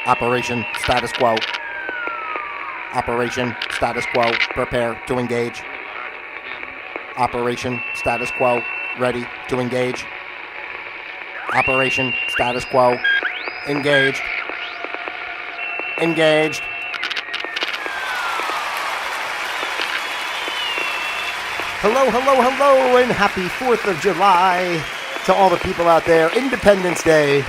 Operation status quo. Operation status quo. Prepare to engage. Operation status quo. Ready to engage. Operation status quo. Engaged. Engaged. Hello, hello, hello, and happy 4th of July to all the people out there. Independence Day.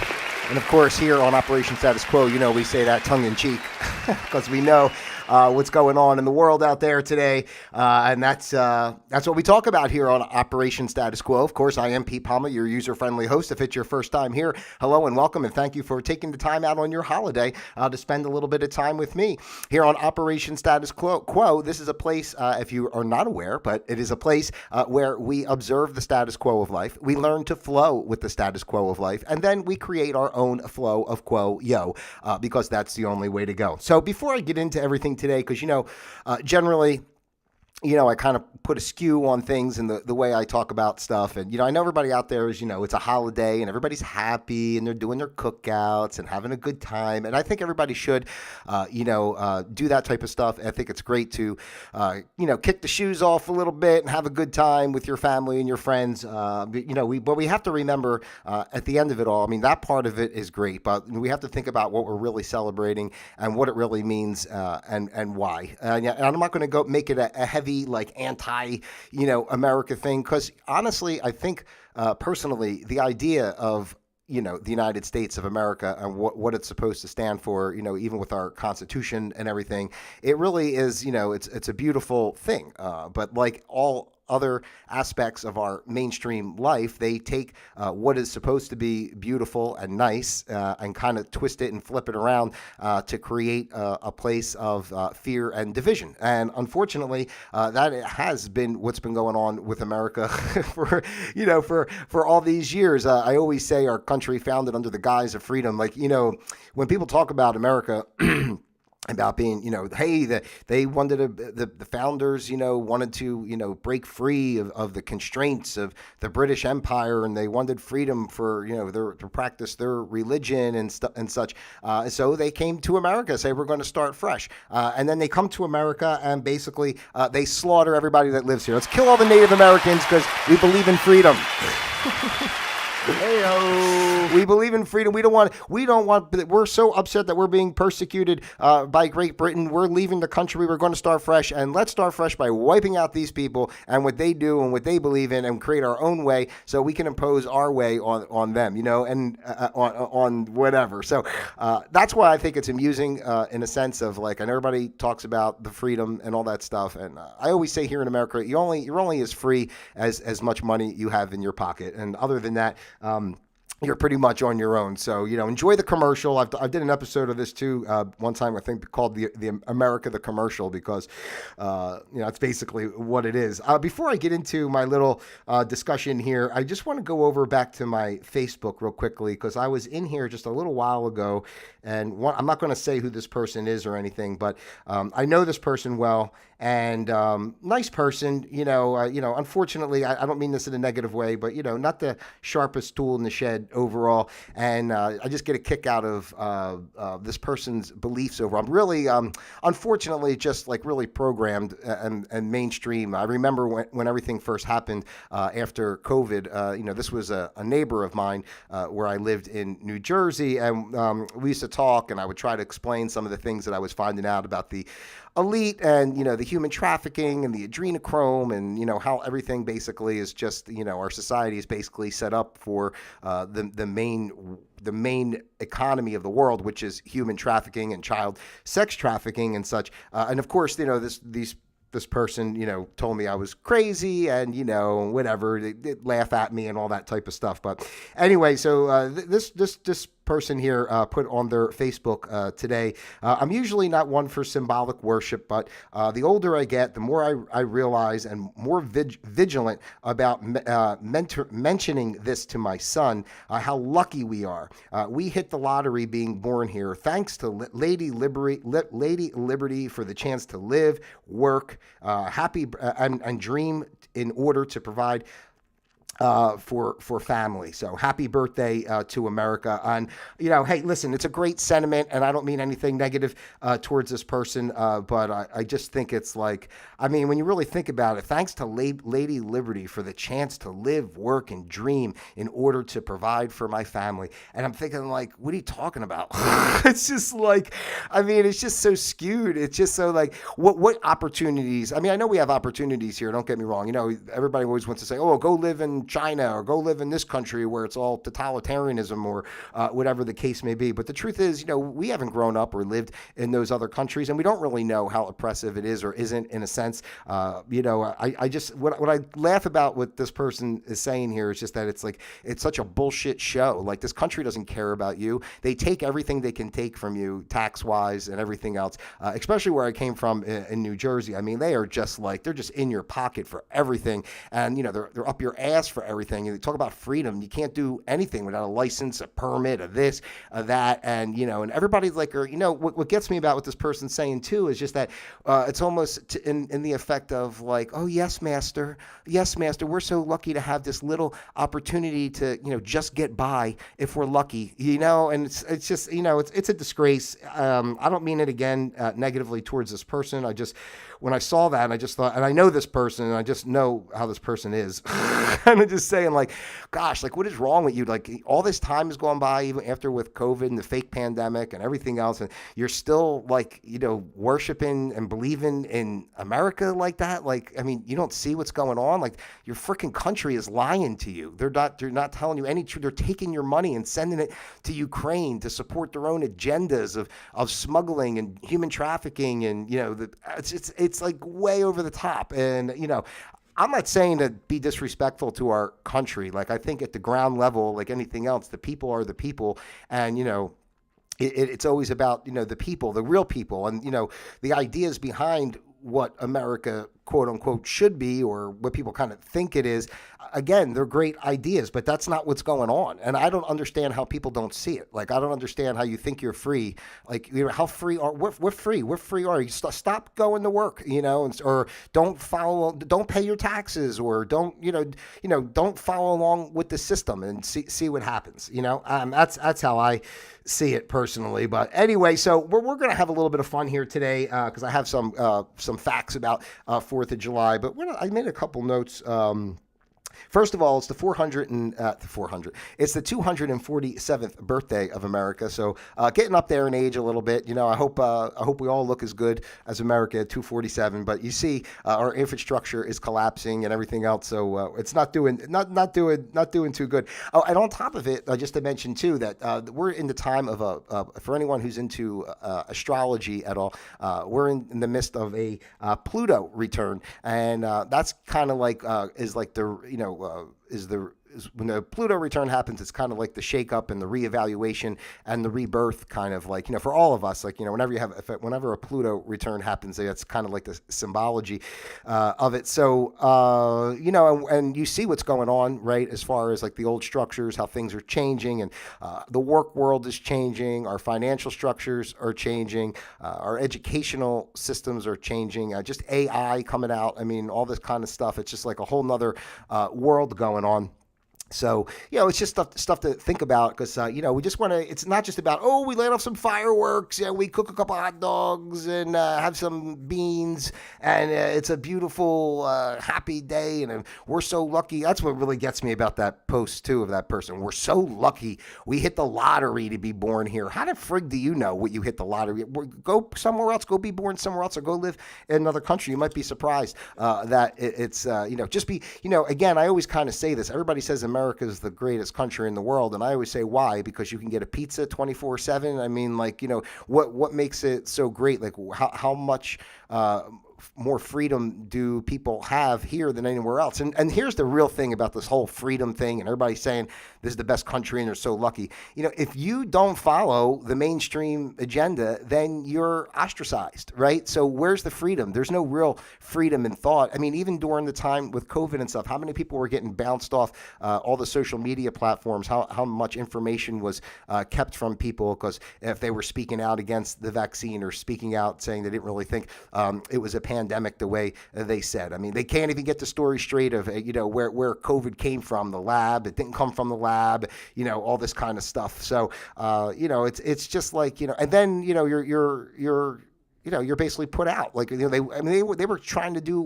And of course, here on Operation Status Quo, you know, we say that tongue-in-cheek because we know what's going on in the world out there today. And that's what we talk about here on Operation Status Quo. Of course, I am Pete Palmer, your user-friendly host. If it's your first time here, hello and welcome, and thank you for taking the time out on your holiday to spend a little bit of time with me here on Operation Status Quo. This is a place, if you are not aware, but it is a place where we observe the status quo of life. We learn to flow with the status quo of life, and then we create our own flow of quo-yo, because that's the only way to go. So before I get into everything today, because, generally, I kind of put a skew on things and the way I talk about stuff. And, I know everybody out there is, it's a holiday and everybody's happy and they're doing their cookouts and having a good time. And I think everybody should, do that type of stuff. I think it's great to, kick the shoes off a little bit and have a good time with your family and your friends. But we have to remember at the end of it all, that part of it is great, but we have to think about what we're really celebrating and what it really means and why. And I'm not going to go make it a heavy, America thing, because honestly, I think personally, the idea of the United States of America and what it's supposed to stand for, even with our Constitution and everything, it really is, it's a beautiful thing. But like all other aspects of our mainstream life, they take what is supposed to be beautiful and nice and kind of twist it and flip it around to create a place of fear and division. And unfortunately, that has been what's been going on with America for all these years. I always say our country founded under the guise of freedom. Like, when people talk about America, about being, they wanted the founders, wanted to, break free of the constraints of the British Empire, and they wanted freedom for, to practice their religion and such. So they came to America, say we're going to start fresh, and then they come to America and basically they slaughter everybody that lives here. Let's kill all the Native Americans because we believe in freedom. Hey-o. We believe in freedom. We don't want, we're so upset that we're being persecuted by Great Britain. We're leaving the country. We're going to start fresh, and let's start fresh by wiping out these people and what they do and what they believe in and create our own way so we can impose our way on them, and on whatever. So that's why I think it's amusing in a sense of like, and everybody talks about the freedom and all that stuff. And I always say here in America, you're only as free as much money you have in your pocket. And other than that, you're pretty much on your own. So, enjoy the commercial. I did an episode of this too one time, I think, called the America the Commercial, because, it's basically what it is. Before I get into my little discussion here, I just want to go over back to my Facebook real quickly, because I was in here just a little while ago, and I'm not going to say who this person is or anything, but I know this person well, and nice person, unfortunately, I don't mean this in a negative way, but, not the sharpest tool in the shed overall. And I just get a kick out of this person's beliefs over. I'm really, unfortunately, just like really programmed and mainstream. I remember when everything first happened after COVID, this was a neighbor of mine where I lived in New Jersey, and we used to talk, and I would try to explain some of the things that I was finding out about the elite and, the human trafficking and the adrenochrome and, how everything basically is just, our society is basically set up for the main economy of the world, which is human trafficking and child sex trafficking and such. And of course, this person, told me I was crazy and, whatever, they'd laugh at me and all that type of stuff. But anyway, so this person here put on their Facebook today. I'm usually not one for symbolic worship, but the older I get, the more I realize and more vigilant about mentioning this to my son, how lucky we are. We hit the lottery being born here. Thanks to Lady Liberty for the chance to live, work, happy and dream in order to provide for family. So happy birthday to America. And hey, listen, it's a great sentiment, and I don't mean anything negative towards this person, but I just think it's like, I mean, when you really think about it, thanks to Lady Liberty for the chance to live, work, and dream in order to provide for my family. And I'm thinking, like, what are you talking about? It's just like, I mean, it's just so skewed. It's just so like, what opportunities? I mean, I know we have opportunities here. Don't get me wrong. Everybody always wants to say, oh, go live in China or go live in this country where it's all totalitarianism or whatever the case may be. But the truth is, we haven't grown up or lived in those other countries, and we don't really know how oppressive it is or isn't in a sense. I just, what I laugh about what this person is saying here is just that it's like, it's such a bullshit show. Like, this country doesn't care about you. They take everything they can take from you tax-wise and everything else, especially where I came from in New Jersey. I mean, they are just like, they're just in your pocket for everything. And, they're up your ass for everything. And they talk about freedom. You can't do anything without a license, a permit, a this, a that. And, and everybody's like, what gets me about what this person's saying too is just that it's almost in the effect of like, oh, yes, master. Yes, master. We're so lucky to have this little opportunity to, just get by if we're lucky, and it's just, it's a disgrace. I don't mean it again negatively towards this person. When I saw that, I just thought, and I know this person, and I just know how this person is. And I'm just saying, like, gosh, like, what is wrong with you? Like, all this time has gone by, even after with COVID and the fake pandemic and everything else, and you're still, like, worshiping and believing in America like that? Like, I mean, you don't see what's going on? Like, your freaking country is lying to you. They're not telling you any truth. They're taking your money and sending it to Ukraine to support their own agendas of smuggling and human trafficking, and, it's like way over the top. And, I'm not saying to be disrespectful to our country. Like, I think at the ground level, like anything else, the people are the people. And, it's always about, the people, the real people, and, the ideas behind what America, quote unquote, should be, or what people kind of think it is. Again, they're great ideas, but that's not what's going on. And I don't understand how people don't see it. Like, I don't understand how you think you're free. Like, how free are we're free? We're free are you? Stop going to work, or don't pay your taxes, or don't follow along with the system and see what happens. That's how I see it personally. But anyway, so we're going to have a little bit of fun here today because I have some facts about 4th of July. But I made a couple notes. First of all, it's the 400. It's the 247th birthday of America. So getting up there in age a little bit. I hope we all look as good as America at 247. But you see, our infrastructure is collapsing and everything else. So it's not doing too good. Oh, and on top of it, just to mention too that we're in the time of for anyone who's into astrology at all, we're in the midst of a Pluto return, and that's kind of like is like the when the Pluto return happens, it's kind of like the shakeup and the reevaluation and the rebirth, kind of like, for all of us, like, whenever a Pluto return happens, that's kind of like the symbology of it. So, and you see what's going on, right? As far as like the old structures, how things are changing, and the work world is changing. Our financial structures are changing. Our educational systems are changing. Just AI coming out. I mean, all this kind of stuff. It's just like a whole nother world going on. So, it's just stuff to think about because, we just want to, it's not just about, oh, we light off some fireworks, we cook a couple hot dogs and have some beans, and it's a beautiful, happy day, and we're so lucky. That's what really gets me about that post, too, of that person. We're so lucky we hit the lottery to be born here. How the frig do you know what you hit the lottery? Go somewhere else, go be born somewhere else, or go live in another country. You might be surprised that it's, just be, again, I always kind of say this. Everybody says America is the greatest country in the world, and I always say why, because you can get a pizza 24/7. I mean, like, what makes it so great? Like, how much more freedom do people have here than anywhere else? And here's the real thing about this whole freedom thing, and everybody's saying this is the best country and they're so lucky. If you don't follow the mainstream agenda, then you're ostracized, right? So where's the freedom? There's no real freedom in thought. I mean, even during the time with COVID and stuff, how many people were getting bounced off all the social media platforms? How much information was kept from people because if they were speaking out against the vaccine or speaking out saying they didn't really think it was a pandemic the way they said. I mean, they can't even get the story straight of, where COVID came from, the lab. It didn't come from the lab, all this kind of stuff. So, it's just like, and then, you're basically put out. Like, they were trying to do,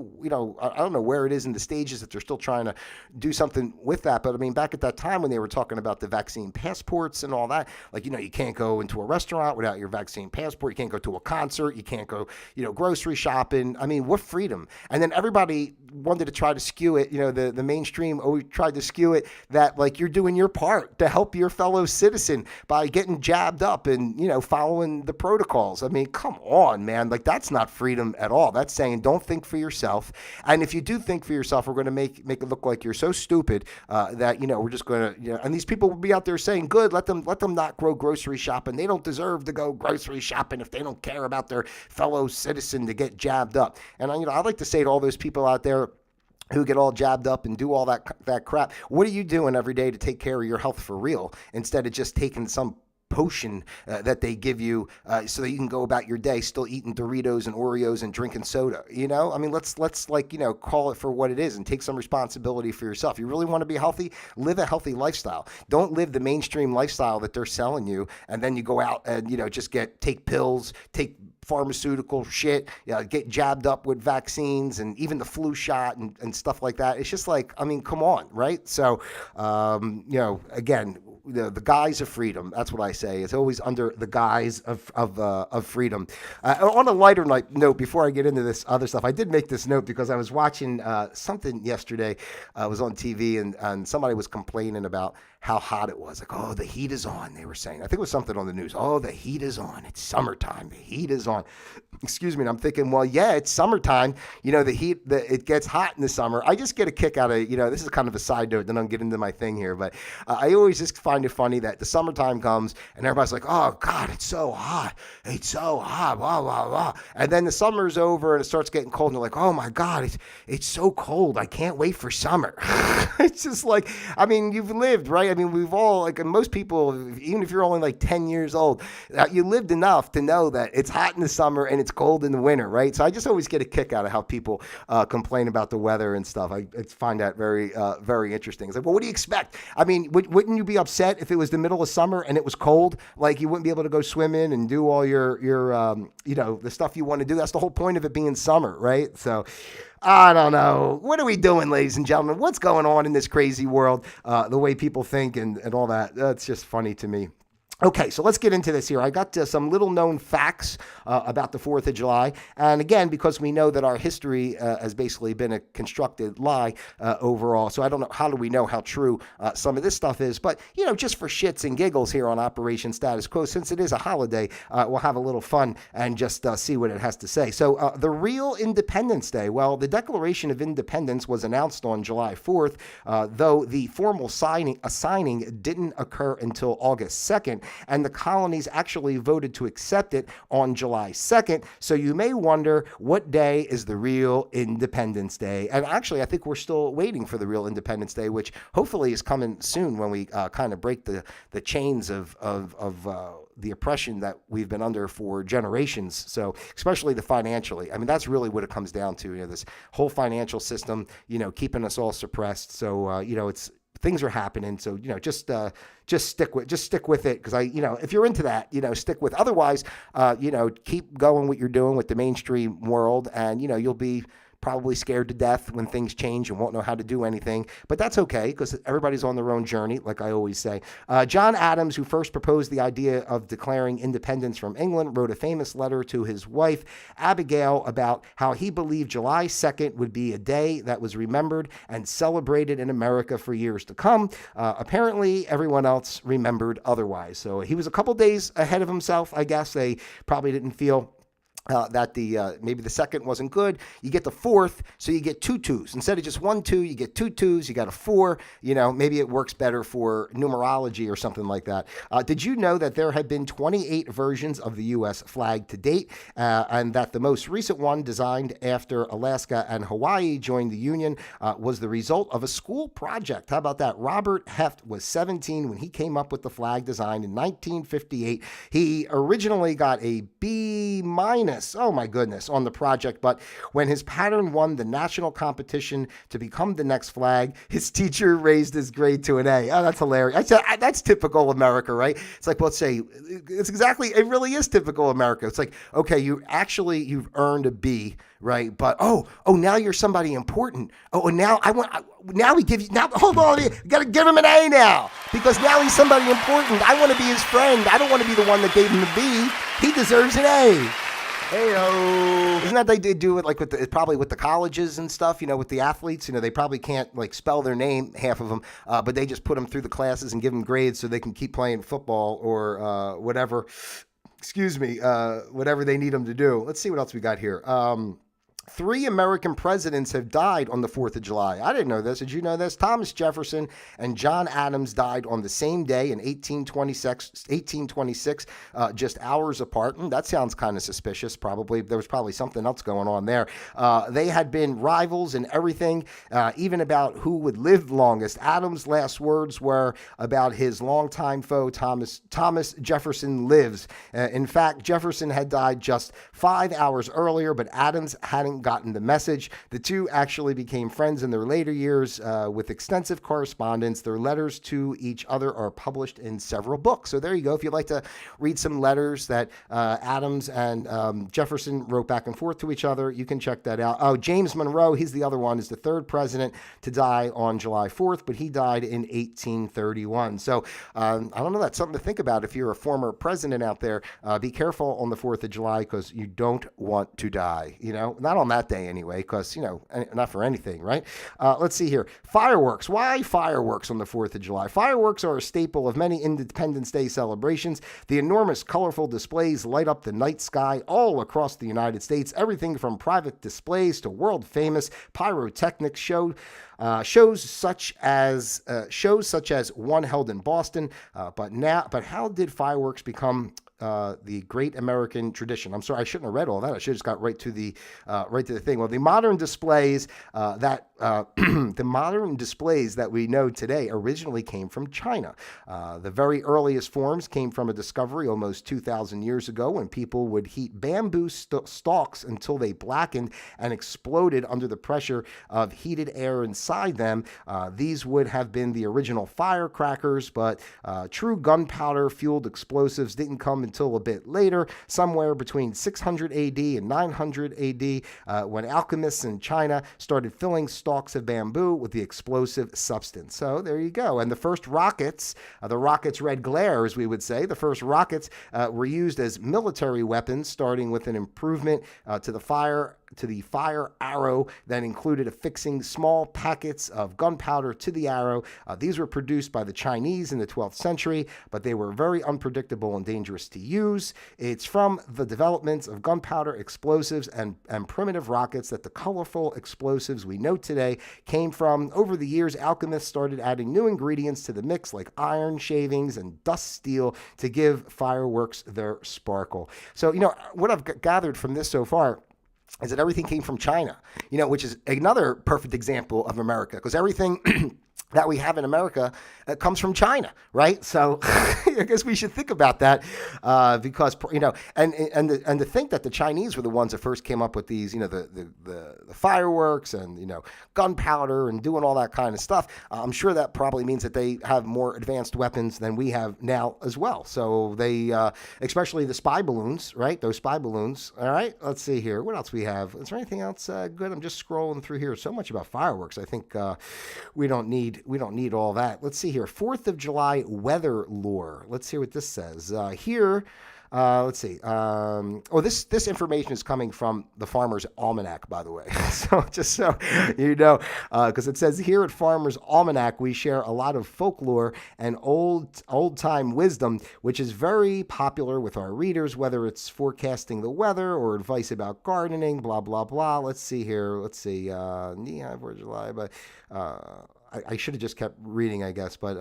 I don't know where it is in the stages that they're still trying to do something with that. But I mean, back at that time when they were talking about the vaccine passports and all that, like, you can't go into a restaurant without your vaccine passport. You can't go to a concert. You can't go, grocery shopping. I mean, what freedom? And then everybody wanted to try to skew it. The mainstream always tried to skew it that, like, you're doing your part to help your fellow citizen by getting jabbed up and, following the protocols. I mean, come on, man. Like, that's not freedom at all. That's saying don't think for yourself. And if you do think for yourself, we're going to make it look like you're so stupid that, we're just going to, and these people will be out there saying, good, let them not go grocery shopping. They don't deserve to go grocery shopping if they don't care about their fellow citizen to get jabbed up. And, I like to say to all those people out there who get all jabbed up and do all that crap, what are you doing every day to take care of your health for real instead of just taking some potion that they give you so that you can go about your day still eating Doritos and Oreos and drinking soda? I mean, let's call it for what it is and take some responsibility for yourself. You really want to be healthy? Live a healthy lifestyle. Don't live the mainstream lifestyle that they're selling you, and then you go out and just take pills, take pharmaceutical shit, get jabbed up with vaccines and even the flu shot and stuff like that. It's just like, I mean, come on, right? So, again, the guise of freedom. That's what I say. It's always under the guise of freedom. On a lighter note, before I get into this other stuff, I did make this note because I was watching something yesterday. I was on TV and somebody was complaining about how hot it was. Like, oh, the heat is on, they were saying. I think it was something on the news. Oh, the heat is on. It's summertime. The heat is on. Excuse me. And I'm thinking, well, yeah, it's summertime. The heat, it gets hot in the summer. I just get a kick out of, this is kind of a side note, then I'll get into my thing here. But I always just find it funny that the summertime comes and everybody's like, oh, God, it's so hot. It's so hot, blah, blah, blah. And then the summer's over and it starts getting cold and they're like, oh, my God, it's so cold. I can't wait for summer. It's just like, I mean, you've lived, right? I mean, we've all, like, most people, even if you're only like 10 years old, you lived enough to know that it's hot in the summer and it's cold in the winter, right? So I just always get a kick out of how people complain about the weather and stuff. I find that very, very interesting. It's like, well, what do you expect? I mean, wouldn't you be upset if it was the middle of summer and it was cold? Like, you wouldn't be able to go swim in and do all your the stuff you want to do. That's the whole point of it being summer, right? So I don't know. What are we doing, ladies and gentlemen? What's going on in this crazy world? The way people think and all that. That's just funny to me. Okay, so let's get into this here. I got some little known facts about the 4th of July. And again, because we know that our history has basically been a constructed lie overall. So I don't know, how do we know how true some of this stuff is? But, just for shits and giggles here on Operation Status Quo, since it is a holiday, we'll have a little fun and just see what it has to say. So the real Independence Day. Well, the Declaration of Independence was announced on July 4th, though the formal signing didn't occur until August 2nd. And the colonies actually voted to accept it on July 2nd. So you may wonder, what day is the real Independence Day? And actually, I think we're still waiting for the real Independence Day, which hopefully is coming soon when we kind of break the chains of the oppression that we've been under for generations. So especially the financially. I mean, that's really what it comes down to. This whole financial system, keeping us all suppressed. So, it's things are happening. So, just stick with it. Cause if you're into that, stick with, otherwise, keep going what you're doing with the mainstream world and, you'll be probably scared to death when things change and won't know how to do anything. But that's okay, because everybody's on their own journey, like I always say. John Adams, who first proposed the idea of declaring independence from England, wrote a famous letter to his wife, Abigail, about how he believed July 2nd would be a day that was remembered and celebrated in America for years to come. Apparently, everyone else remembered otherwise. So he was a couple days ahead of himself, I guess. They probably didn't feel that maybe the second wasn't good. You get the 4th, so you get 2 2s. Instead of just 1 2, you get 2 2s. You got a 4. Maybe it works better for numerology or something like that. Did you know that there have been 28 versions of the U.S. flag to date, and that the most recent one, designed after Alaska and Hawaii joined the Union, was the result of a school project? How about that? Robert Heft was 17 when he came up with the flag design in 1958. He originally got a B- famous, oh my goodness, on the project. But when his pattern won the national competition to become the next flag, his teacher raised his grade to an A. Oh, that's hilarious. That's typical America, right? It's like, well, let's say, it really is typical America. It's like, okay, you've earned a B, right? But now you're somebody important. Oh, and now we give you, now hold on, you gotta give him an A now, because now he's somebody important. I want to be his friend. I don't want to be the one that gave him the B. He deserves an A. Heyo. Isn't that they do it like probably with the colleges and stuff, with the athletes, they probably can't like spell their name, half of them, but they just put them through the classes and give them grades so they can keep playing football or whatever, whatever they need them to do. Let's see what else we got here. 3 American presidents have died on the 4th of July. I didn't know this. Did you know this? Thomas Jefferson and John Adams died on the same day in 1826, just hours apart. That sounds kind of suspicious. There was probably something else going on there. They had been rivals in everything, even about who would live longest. Adams' last words were about his longtime foe, Thomas Jefferson lives. In fact, Jefferson had died just 5 hours earlier, but Adams hadn't gotten the message. The two actually became friends in their later years with extensive correspondence. Their letters to each other are published in several books. So there you go. If you'd like to read some letters that Adams and Jefferson wrote back and forth to each other, you can check that out. Oh, James Monroe, he's the other one, is the 3rd president to die on July 4th, but he died in 1831. So I don't know, that's something to think about if you're a former president out there. Be careful on the 4th of July because you don't want to die, not on that day anyway, because, not for anything, right? Let's see here. Fireworks. Why fireworks on the 4th of July? Fireworks are a staple of many Independence Day celebrations. The enormous, colorful displays light up the night sky all across the United States. Everything from private displays to world-famous pyrotechnics shows such as one held in Boston. But how did fireworks become the great American tradition? I'm sorry, I shouldn't have read all that. I should have just got right to the thing. Well, the modern displays that we know today originally came from China. The very earliest forms came from a discovery almost 2,000 years ago when people would heat bamboo stalks until they blackened and exploded under the pressure of heated air inside them. These would have been the original firecrackers, but true gunpowder-fueled explosives didn't come until a bit later, somewhere between 600 AD and 900 AD, when alchemists in China started filling stalks of bamboo with the explosive substance. So there you go. And the first rockets, the rockets' red glare, as we would say, the first rockets were used as military weapons, starting with an improvement to the fire arrow that included affixing small packets of gunpowder to the arrow. These were produced by the Chinese in the 12th century, but they were very unpredictable and dangerous to use. It's from the developments of gunpowder, explosives, and primitive rockets that the colorful explosives we know today came from. Over the years, alchemists started adding new ingredients to the mix, like iron shavings and dust steel, to give fireworks their sparkle. So, what I've gathered from this so far is that everything came from China, which is another perfect example of America, because everything that we have in America comes from China, right? So I guess we should think about that because, and to think that the Chinese were the ones that first came up with these, the fireworks and, gunpowder and doing all that kind of stuff. I'm sure that probably means that they have more advanced weapons than we have now as well. So they, especially the spy balloons, right? Those spy balloons. All right, let's see here. What else we have? Is there anything else good? I'm just scrolling through here. So much about fireworks. I think we don't need all that. Let's see here. 4th of July weather lore. Let's hear what this says. Let's see. This information is coming from the Farmer's Almanac, by the way. So just so you know, because it says here at Farmer's Almanac, we share a lot of folklore and old-time wisdom, which is very popular with our readers, whether it's forecasting the weather or advice about gardening, blah, blah, blah. Let's see here. Let's see. 4th of July, but I should have just kept reading, I guess, but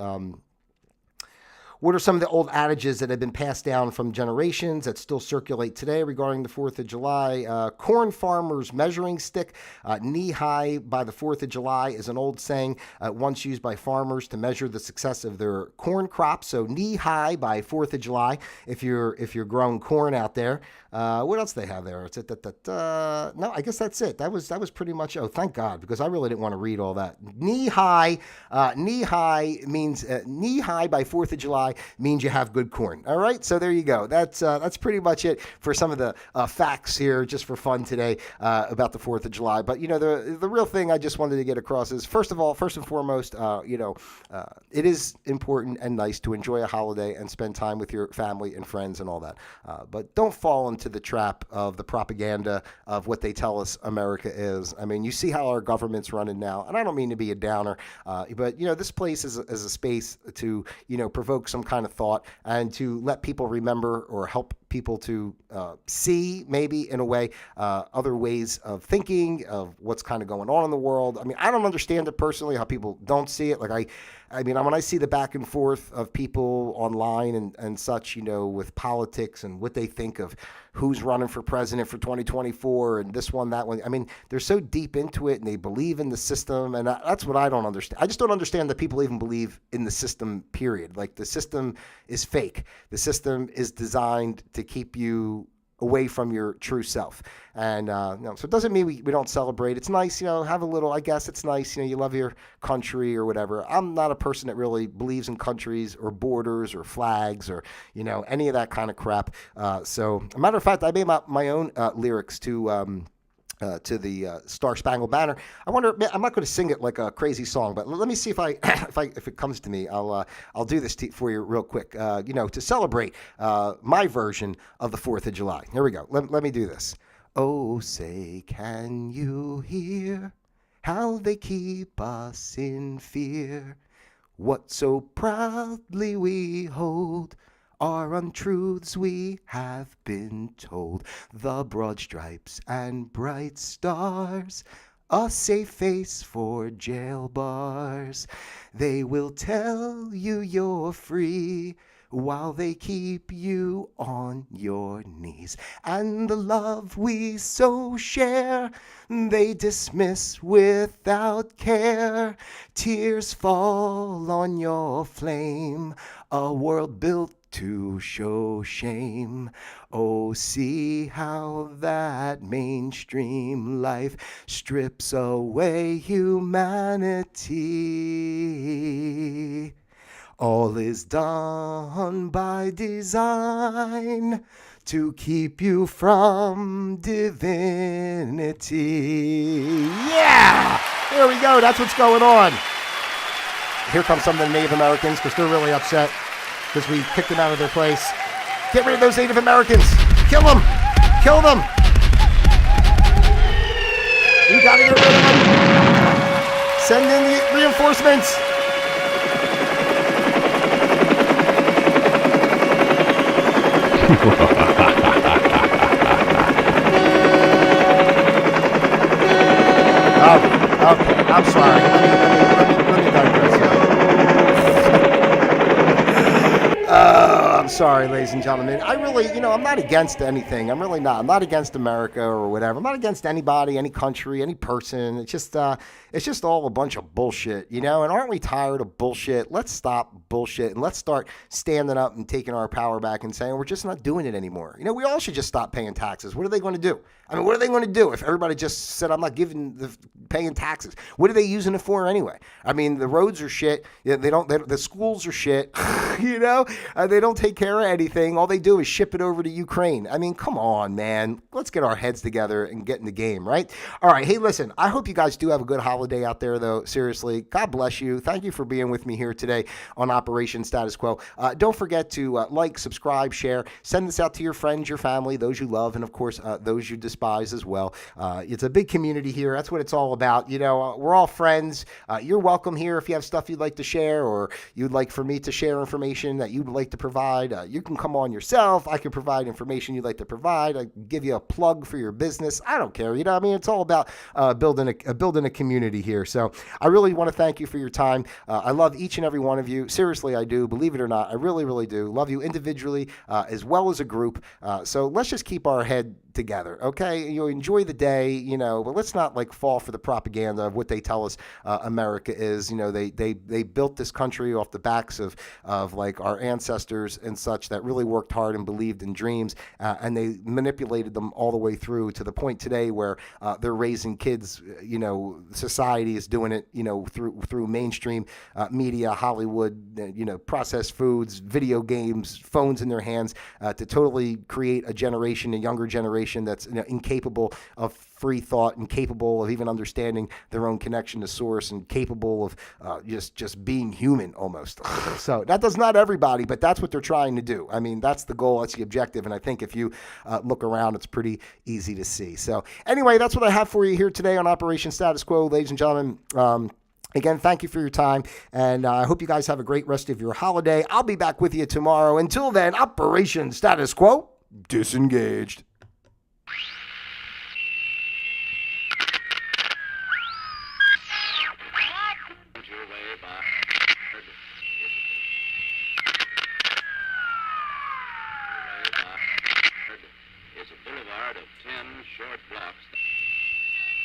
what are some of the old adages that have been passed down from generations that still circulate today regarding the 4th of July? Corn farmer's measuring stick, knee high by the 4th of July, is an old saying once used by farmers to measure the success of their corn crop. So knee high by 4th of July if you're growing corn out there. What else they have there? No, I guess that's it. That was pretty much. Oh, thank God, because I really didn't want to read all that. Knee high means knee high by 4th of July means you have good corn. All right, so there you go. That's pretty much it for some of the facts here, just for fun today about the 4th of July. But the real thing I just wanted to get across is first and foremost, it is important and nice to enjoy a holiday and spend time with your family and friends and all that. But don't fall into the trap of the propaganda of what they tell us America is. I mean, you see how our government's running now, and I don't mean to be a downer, but this place is a space to provoke some kind of thought and to let people remember or help people to see, maybe in a way, other ways of thinking of what's kind of going on in the world. I mean, I don't understand it personally, how people don't see it. Like I mean, when I see the back and forth of people online and such, with politics and what they think of who's running for president for 2024 and this one, that one. I mean, they're so deep into it and they believe in the system. And that's what I don't understand. I just don't understand that people even believe in the system, period. Like, the system is fake. The system is designed to keep you away from your true self. And so it doesn't mean we don't celebrate. It's nice, have a little, I guess it's nice, you love your country or whatever. I'm not a person that really believes in countries or borders or flags or, any of that kind of crap. So, a matter of fact, I made my own lyrics to the Star Spangled Banner. I wonder, I'm not going to sing it like a crazy song, but let me see if if it comes to me, I'll do this for you real quick. To celebrate my version of the 4th of July. Here we go. Let me do this. Oh, say, can you hear how they keep us in fear? What so proudly we hold are untruths we have been told. The broad stripes and bright stars, a safe face for jail bars. They will tell you you're free while they keep you on your knees. And the love we so share, they dismiss without care. Tears fall on your flame, a world built to show shame. Oh, see how that mainstream life strips away humanity. All is done by design to keep you from divinity. Yeah! There we go. That's what's going on. Here comes some of the Native Americans, because they're really upset because we kicked them out of their place. Get rid of those Native Americans. Kill them. Kill them. You got to get rid of them. Send in the reinforcements. Okay. I'm sorry. Let me digress here. I'm sorry, ladies and gentlemen. I really, I'm not against anything. I'm really not. I'm not against America or whatever. I'm not against anybody, any country, any person. It's just all a bunch of bullshit, And aren't we tired of bullshit? Let's stop bullshit and let's start standing up and taking our power back and saying we're just not doing it anymore. We all should just stop paying taxes. What are they going to do? I mean, what are they going to do if everybody just said, I'm not paying taxes? What are they using it for anyway? I mean, the roads are shit. The schools are shit. They don't take care of anything. All they do is ship it over to Ukraine. I mean, come on, man. Let's get our heads together and get in the game, right? All right. Hey, listen, I hope you guys do have a good holiday out there, though. Seriously, God bless you. Thank you for being with me here today on Operation Status Quo. Don't forget to like, subscribe, share, send this out to your friends, your family, those you love, and of course, those you despise as well. It's a big community here. That's what it's all about. We're all friends. You're welcome here if you have stuff you'd like to share or you'd like for me to share information that you'd like to provide. provide. You can come on yourself. I can provide information you'd like to provide. I can give you a plug for your business. I don't care. You know what I mean? It's all about building a community here. So I really want to thank you for your time. I love each and every one of you. Seriously, I do. Believe it or not, I really, really do. Love you individually as well as a group. So let's just keep our head together, okay? You enjoy the day, you know, but let's not like fall for the propaganda of what they tell us America is. You know, they built this country off the backs of like our ancestors and such that really worked hard and believed in dreams, and they manipulated them all the way through to the point today where they're raising kids. You know, society is doing it, you know, through mainstream media, Hollywood, you know, processed foods, video games, phones in their hands, to totally create a generation, a younger generation that's, you know, incapable of free thought, incapable of even understanding their own connection to source, and capable of just being human almost. So that does not everybody, but that's what they're trying to do. I mean, that's the goal, that's the objective, and I think if you look around, it's pretty easy to see. So anyway, that's what I have for you here today on Operation Status Quo, ladies and gentlemen. Again, thank you for your time, and I hope you guys have a great rest of your holiday. I'll be back with you tomorrow. Until then, Operation Status Quo disengaged.